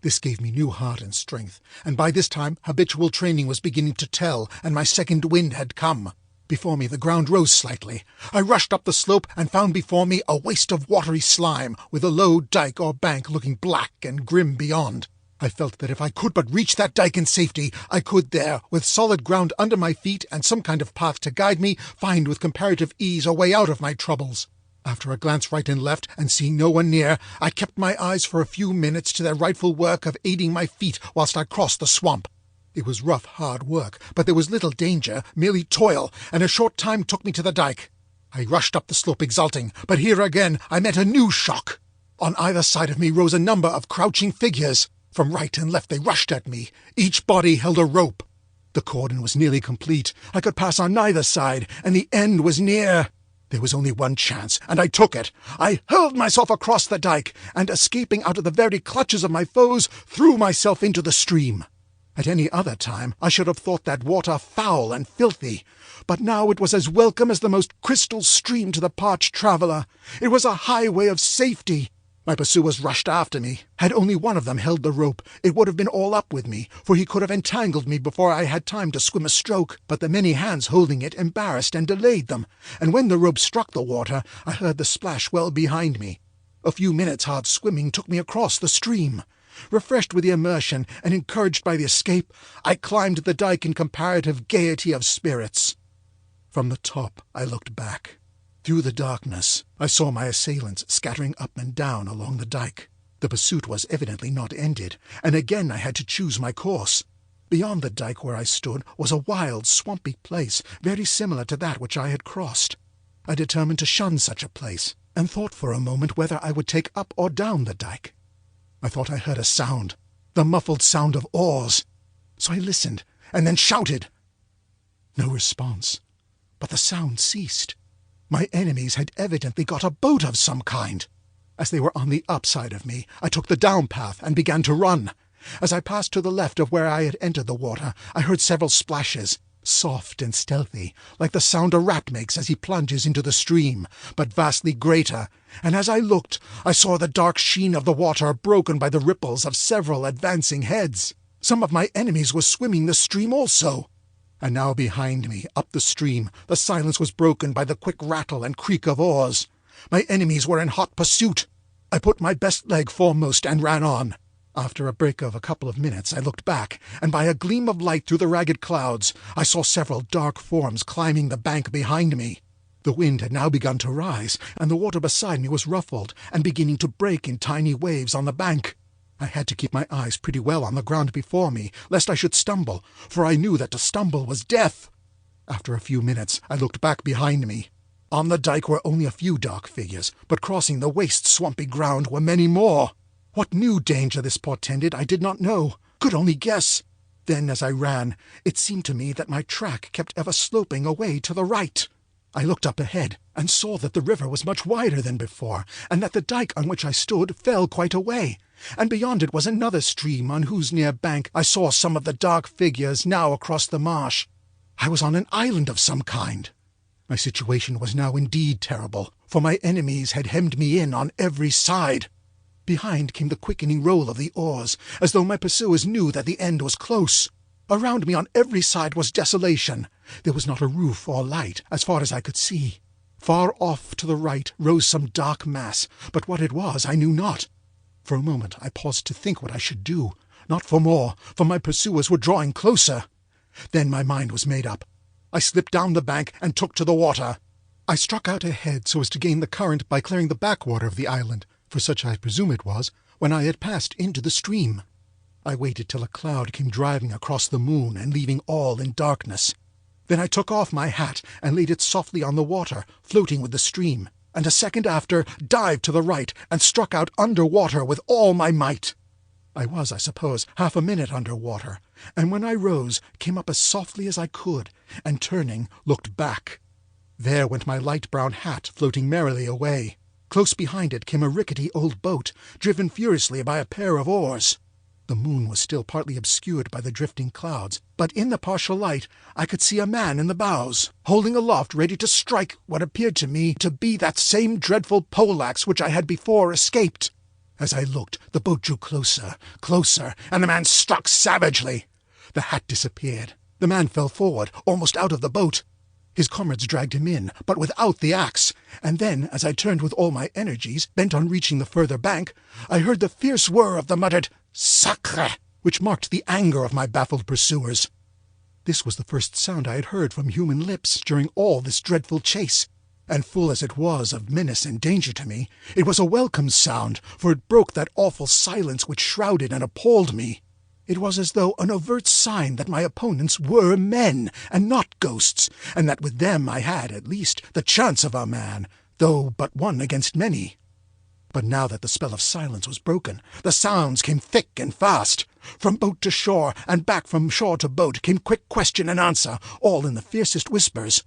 This gave me new heart and strength, and by this time habitual training was beginning to tell, and my second wind had come. Before me the ground rose slightly. I rushed up the slope and found before me a waste of watery slime, with a low dike or bank looking black and grim beyond. I felt that if I could but reach that dike in safety, I could there, with solid ground under my feet and some kind of path to guide me, find with comparative ease a way out of my troubles. After a glance right and left, and seeing no one near, I kept my eyes for a few minutes to their rightful work of aiding my feet whilst I crossed the swamp. It was rough, hard work, but there was little danger, merely toil, and a short time took me to the dike. I rushed up the slope exulting, but here again I met a new shock. On either side of me rose a number of crouching figures. From right and left they rushed at me. Each body held a rope. The cordon was nearly complete. I could pass on neither side, and the end was near. There was only one chance, and I took it. I hurled myself across the dike, and escaping out of the very clutches of my foes, threw myself into the stream. At any other time I should have thought that water foul and filthy, but now it was as welcome as the most crystal stream to the parched traveller. It was a highway of safety. My pursuers rushed after me. Had only one of them held the rope, it would have been all up with me, for he could have entangled me before I had time to swim a stroke. But the many hands holding it embarrassed and delayed them, and when the rope struck the water, I heard the splash well behind me. A few minutes' hard swimming took me across the stream. Refreshed with the immersion and encouraged by the escape, I climbed the dike in comparative gaiety of spirits. From the top I looked back. Through the darkness I saw my assailants scattering up and down along the dike. The pursuit was evidently not ended, and again I had to choose my course. Beyond the dike where I stood was a wild, swampy place, very similar to that which I had crossed. I determined to shun such a place, and thought for a moment whether I would take up or down the dike. I thought I heard a sound, the muffled sound of oars. So I listened, and then shouted. No response, but the sound ceased. My enemies had evidently got a boat of some kind. As they were on the upside of me, I took the down path and began to run. As I passed to the left of where I had entered the water, I heard several splashes, soft and stealthy, like the sound a rat makes as he plunges into the stream, but vastly greater, and as I looked, I saw the dark sheen of the water broken by the ripples of several advancing heads. Some of my enemies were swimming the stream also. And now behind me, up the stream, the silence was broken by the quick rattle and creak of oars. My enemies were in hot pursuit. I put my best leg foremost and ran on. After a break of a couple of minutes I looked back, and by a gleam of light through the ragged clouds I saw several dark forms climbing the bank behind me. The wind had now begun to rise, and the water beside me was ruffled and beginning to break in tiny waves on the bank. I had to keep my eyes pretty well on the ground before me, lest I should stumble, for I knew that to stumble was death. After a few minutes I looked back behind me. On the dike were only a few dark figures, but crossing the waste swampy ground were many more. What new danger this portended I did not know, could only guess. Then, as I ran, it seemed to me that my track kept ever sloping away to the right. I looked up ahead, and saw that the river was much wider than before, and that the dike on which I stood fell quite away, and beyond it was another stream on whose near bank I saw some of the dark figures now across the marsh. I was on an island of some kind. My situation was now indeed terrible, for my enemies had hemmed me in on every side. Behind came the quickening roll of the oars, as though my pursuers knew that the end was close. Around me on every side was desolation. There was not a roof or light, as far as I could see. Far off to the right rose some dark mass, but what it was I knew not. For a moment I paused to think what I should do, not for more, for my pursuers were drawing closer. Then my mind was made up. I slipped down the bank and took to the water. I struck out ahead so as to gain the current by clearing the backwater of the island, for such I presume it was, when I had passed into the stream. I waited till a cloud came driving across the moon and leaving all in darkness. Then I took off my hat and laid it softly on the water, floating with the stream, and a second after dived to the right and struck out under water with all my might. I was, I suppose, half a minute under water, and when I rose, came up as softly as I could, and turning, looked back. There went my light brown hat floating merrily away. Close behind it came a rickety old boat, driven furiously by a pair of oars. The moon was still partly obscured by the drifting clouds, but in the partial light I could see a man in the bows, holding aloft ready to strike what appeared to me to be that same dreadful poleaxe which I had before escaped. As I looked, the boat drew closer, closer, and the man struck savagely. The hat disappeared. The man fell forward, almost out of the boat. His comrades dragged him in, but without the axe, and then, as I turned with all my energies, bent on reaching the further bank, I heard the fierce whir of the muttered "Sacre!" which marked the anger of my baffled pursuers. This was the first sound I had heard from human lips during all this dreadful chase, and full as it was of menace and danger to me, it was a welcome sound, for it broke that awful silence which shrouded and appalled me. It was as though an overt sign that my opponents were men, and not ghosts, and that with them I had, at least, the chance of a man, though but one against many. But now that the spell of silence was broken, the sounds came thick and fast. From boat to shore, and back from shore to boat, came quick question and answer, all in the fiercest whispers.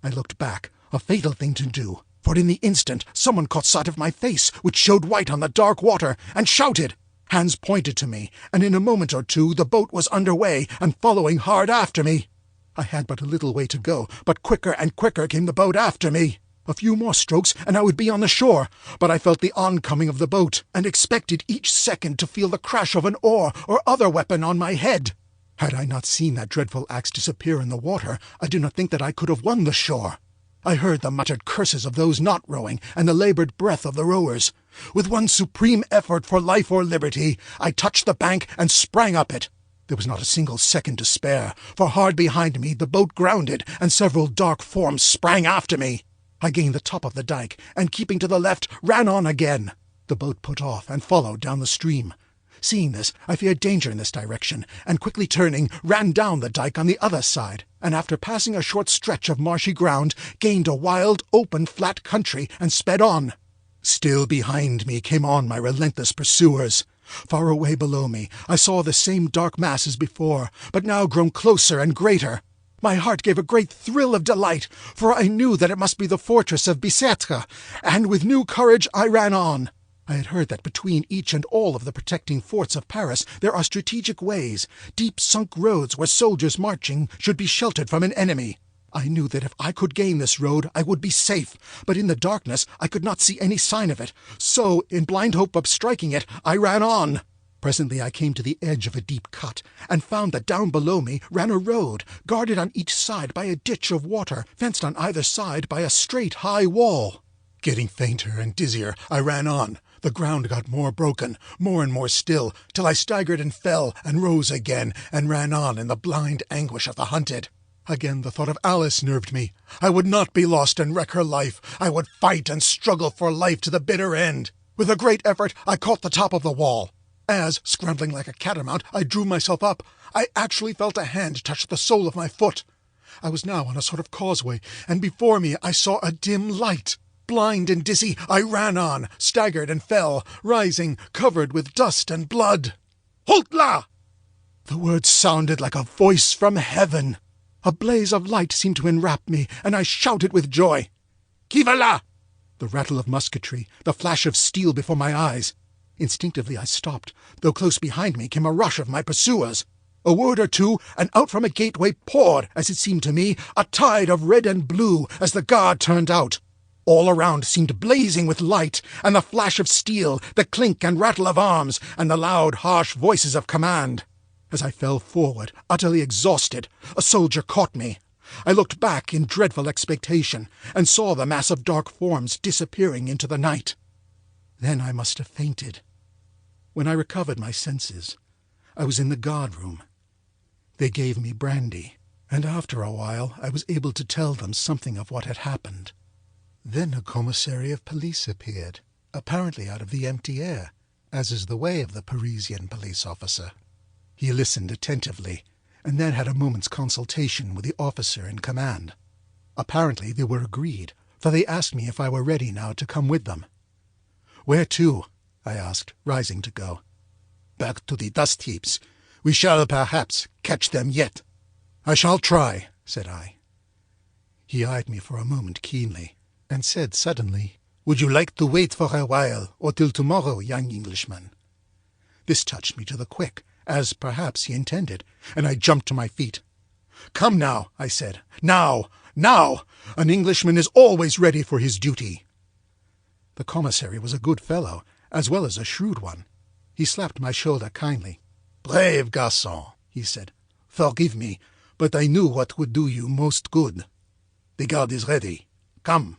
I looked back, a fatal thing to do, for in the instant someone caught sight of my face, which showed white on the dark water, and shouted. Hands pointed to me, and in a moment or two the boat was under way and following hard after me. I had but a little way to go, but quicker and quicker came the boat after me. A few more strokes, and I would be on the shore, but I felt the oncoming of the boat, and expected each second to feel the crash of an oar or other weapon on my head. Had I not seen that dreadful axe disappear in the water, I do not think that I could have won the shore. I heard the muttered curses of those not rowing, and the laboured breath of the rowers. With one supreme effort for life or liberty, I touched the bank and sprang up it. There was not a single second to spare, for hard behind me the boat grounded, and several dark forms sprang after me. I gained the top of the dike, and keeping to the left, ran on again. The boat put off and followed down the stream. Seeing this, I feared danger in this direction, and quickly turning, ran down the dike on the other side, and after passing a short stretch of marshy ground, gained a wild, open, flat country, and sped on. Still behind me came on my relentless pursuers. Far away below me, I saw the same dark mass as before, but now grown closer and greater. My heart gave a great thrill of delight, for I knew that it must be the fortress of Bicêtre, and with new courage I ran on. I had heard that between each and all of the protecting forts of Paris there are strategic ways, deep-sunk roads where soldiers marching should be sheltered from an enemy. I knew that if I could gain this road I would be safe, but in the darkness I could not see any sign of it, so, in blind hope of striking it, I ran on. Presently I came to the edge of a deep cut, and found that down below me ran a road, guarded on each side by a ditch of water, fenced on either side by a straight high wall. Getting fainter and dizzier, I ran on. The ground got more broken, more and more still, till I staggered and fell, and rose again, and ran on in the blind anguish of the hunted. Again the thought of Alice nerved me. I would not be lost and wreck her life. I would fight and struggle for life to the bitter end. With a great effort I caught the top of the wall. As, scrambling like a catamount, I drew myself up, I actually felt a hand touch the sole of my foot. I was now on a sort of causeway, and before me I saw a dim light. Blind and dizzy, I ran on, staggered and fell, rising, covered with dust and blood. "Halt là!" The words sounded like a voice from heaven. A blaze of light seemed to enwrap me, and I shouted with joy. "Qui va là?" The rattle of musketry, the flash of steel before my eyes. Instinctively I stopped, though close behind me came a rush of my pursuers. A word or two, and out from a gateway poured, as it seemed to me, a tide of red and blue as the guard turned out. All around seemed blazing with light, and the flash of steel, the clink and rattle of arms, and the loud, harsh voices of command. As I fell forward, utterly exhausted, a soldier caught me. I looked back in dreadful expectation, and saw the mass of dark forms disappearing into the night. Then I must have fainted. When I recovered my senses, I was in the guard-room. They gave me brandy, and after a while I was able to tell them something of what had happened. Then a commissary of police appeared, apparently out of the empty air, as is the way of the Parisian police officer. He listened attentively, and then had a moment's consultation with the officer in command. Apparently they were agreed, for they asked me if I were ready now to come with them. "Where to?" I asked, rising to go. back to the dust heaps. We shall perhaps catch them yet." "I shall try," said I. He eyed me for a moment keenly, and said suddenly, "Would you like to wait for a while, or till tomorrow, young Englishman?" This touched me to the quick, as perhaps he intended, and I jumped to my feet. "Come now," I said. "Now! Now! An Englishman is always ready for his duty." The commissary was a good fellow, as well as a shrewd one. He slapped my shoulder kindly. "Brave garçon," he said. "Forgive me, but I knew what would do you most good. The guard is ready. Come."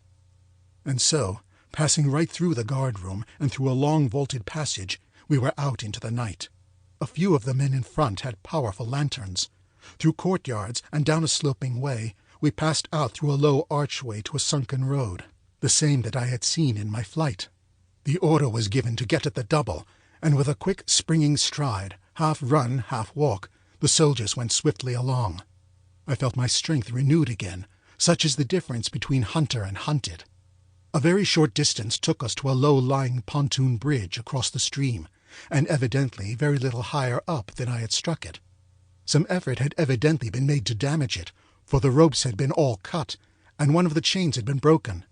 And so, passing right through the guard-room and through a long vaulted passage, we were out into the night. A few of the men in front had powerful lanterns. Through courtyards and down a sloping way, we passed out through a low archway to a sunken road, the same that I had seen in my flight. The order was given to get at the double, and with a quick springing stride, half run, half walk, the soldiers went swiftly along. I felt my strength renewed again, such is the difference between hunter and hunted. A very short distance took us to a low-lying pontoon bridge across the stream, and evidently very little higher up than I had struck it. Some effort had evidently been made to damage it, for the ropes had been all cut, and one of the chains had been broken.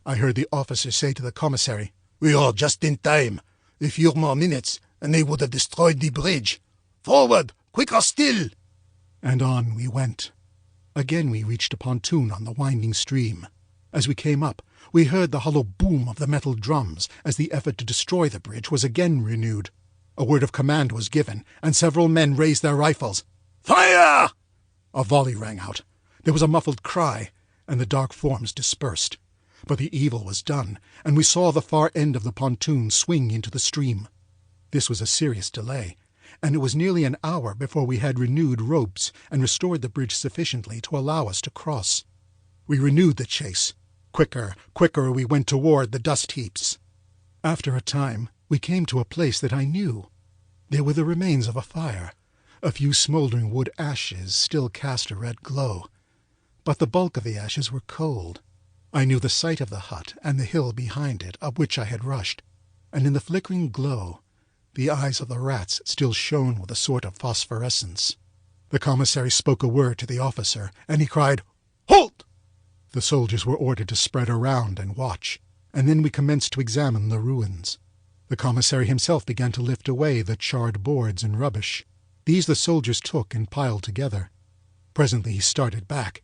I heard the officer say to the commissary, "We are just in time. A few more minutes, and they would have destroyed the bridge. Forward! Quicker still!" And on we went. Again we reached a pontoon on the winding stream. As we came up, we heard the hollow boom of the metal drums as the effort to destroy the bridge was again renewed. A word of command was given, and several men raised their rifles. "Fire!" A volley rang out. There was a muffled cry, and the dark forms dispersed. But the evil was done, and we saw the far end of the pontoon swing into the stream. This was a serious delay, and it was nearly an hour before we had renewed ropes and restored the bridge sufficiently to allow us to cross. We renewed the chase. Quicker, quicker we went toward the dust heaps. After a time, we came to a place that I knew. There were the remains of a fire. A few smoldering wood ashes still cast a red glow, but the bulk of the ashes were cold. I knew the site of the hut and the hill behind it up which I had rushed, and in the flickering glow the eyes of the rats still shone with a sort of phosphorescence. The commissary spoke a word to the officer, and he cried, "Halt!" The soldiers were ordered to spread around and watch, and then we commenced to examine the ruins. The commissary himself began to lift away the charred boards and rubbish. These the soldiers took and piled together. Presently he started back,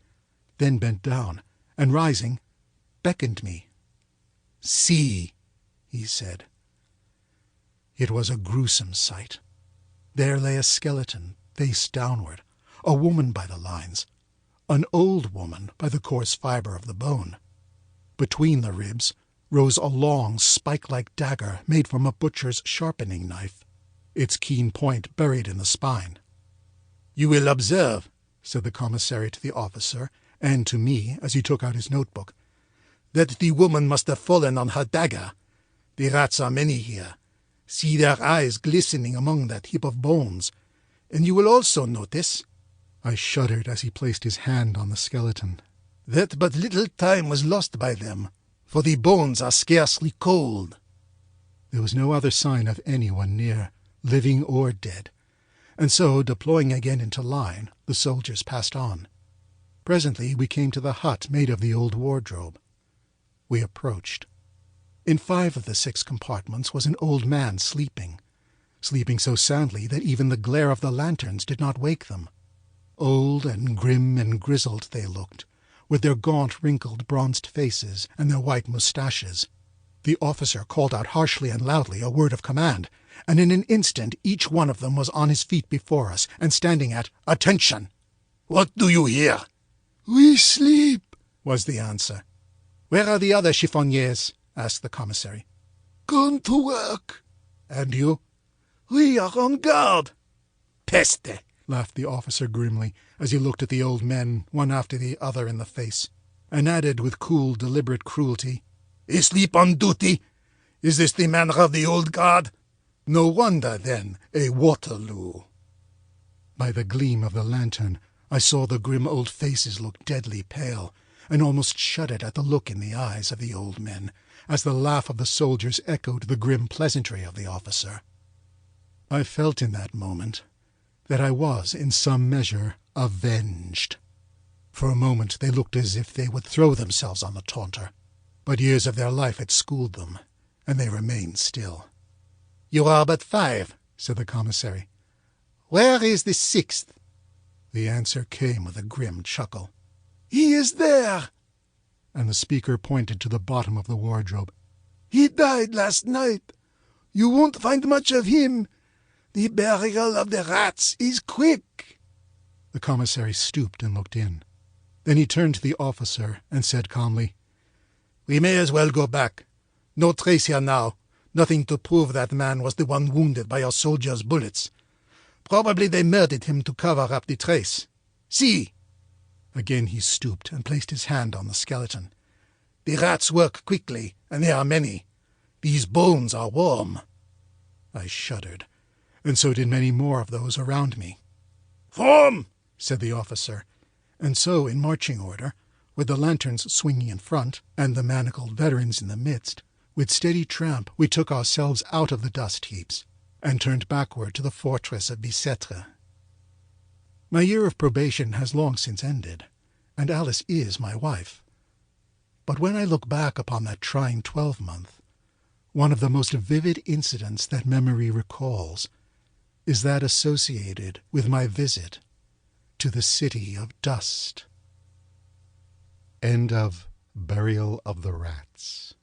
then bent down, and rising, beckoned me. "See," he said. It was a gruesome sight. There lay a skeleton, face downward, a woman by the lines, an old woman by the coarse fibre of the bone. Between the ribs rose a long, spike-like dagger made from a butcher's sharpening knife, its keen point buried in the spine. "You will observe," said the commissary to the officer, and to me as he took out his notebook, "that the woman must have fallen on her dagger. The rats are many here. See their eyes glistening among that heap of bones. And you will also notice," I shuddered as he placed his hand on the skeleton, "that but little time was lost by them, for the bones are scarcely cold." There was no other sign of anyone near, living or dead, and so, deploying again into line, the soldiers passed on. Presently we came to the hut made of the old wardrobe. We approached. In 5 of the 6 compartments was an old man sleeping so soundly that even the glare of the lanterns did not wake them. Old and grim and grizzled they looked, with their gaunt, wrinkled, bronzed faces and their white moustaches. The officer called out harshly and loudly a word of command, and in an instant each one of them was on his feet before us and standing at "Attention!" "What do you hear?" "We sleep," was the answer. "Where are the other chiffoniers?" asked the commissary. "Gone to work." "And you?" "We are on guard." "Peste!" laughed the officer grimly as he looked at the old men, one after the other, in the face, and added with cool, deliberate cruelty, "Asleep on duty? Is this the manner of the old guard? No wonder, then, a Waterloo." By the gleam of the lantern I saw the grim old faces look deadly pale, and almost shuddered at the look in the eyes of the old men, as the laugh of the soldiers echoed the grim pleasantry of the officer. I felt in that moment that I was, in some measure, avenged. For a moment they looked as if they would throw themselves on the taunter, but years of their life had schooled them, and they remained still. "You are but 5, said the commissary. "Where is the 6th? The answer came with a grim chuckle. "He is there," and the speaker pointed to the bottom of the wardrobe. "He died last night. You won't find much of him. The burial of the rats is quick." The commissary stooped and looked in. Then he turned to the officer and said calmly, "We may as well go back. No trace here now. Nothing to prove that man was the one wounded by our soldiers' bullets. Probably they murdered him to cover up the trace. See!" Again he stooped and placed his hand on the skeleton. "The rats work quickly, and there are many. These bones are warm." I shuddered, and so did many more of those around me. "Form!" said the officer, and so, in marching order, with the lanterns swinging in front and the manacled veterans in the midst, with steady tramp we took ourselves out of the dust heaps and turned backward to the fortress of Bicêtre. My year of probation has long since ended, and Alice is my wife. But when I look back upon that trying 12-month, one of the most vivid incidents that memory recalls is that associated with my visit to the city of dust. End of Burial of the Rats.